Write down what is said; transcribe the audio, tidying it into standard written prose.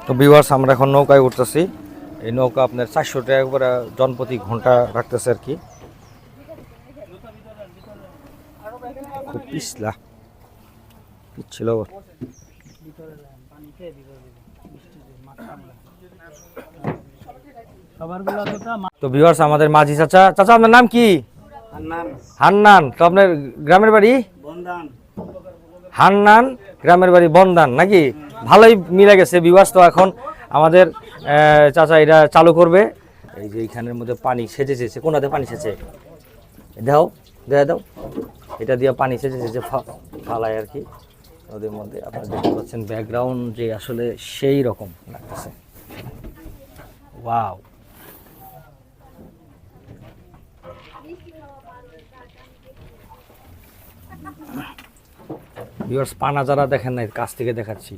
তো ভিউয়ার্স আমরা এখন নৌকায় উঠতেছি। এই নৌকা আপনার 400 টাকা করে জনপ্রতি ঘন্টা রাখতেছে আর কি। খুব পিছলা পিছছিল। তো ভিউয়ার্স আমাদের মাঝি চাচা, চাচা আপনার নাম কি? হান্নান। তো আপনার গ্রামের বাড়ি হান্নান, গ্রামের বাড়ি বন্দান নাকি? ভালোই মিলে গেছে ভিউয়ার্স। তো এখন আমাদের চাচা এটা চালু করবে। এই যে এইখানের মধ্যে পানি সেচেছে, কোনাতে পানি সেচে দাও, দেয়া দাও, এটা দিয়ে পানি সেচে ফালায় আর কি ওদের মধ্যে। আপনারা দেখতে পাচ্ছেন ব্যাকগ্রাউন্ড যে আসলে সেই রকম লাগতেছে। ওয়াও, ভিউয়ার্স পানা যারা দেখেন নাই কাছ থেকে দেখাচ্ছি।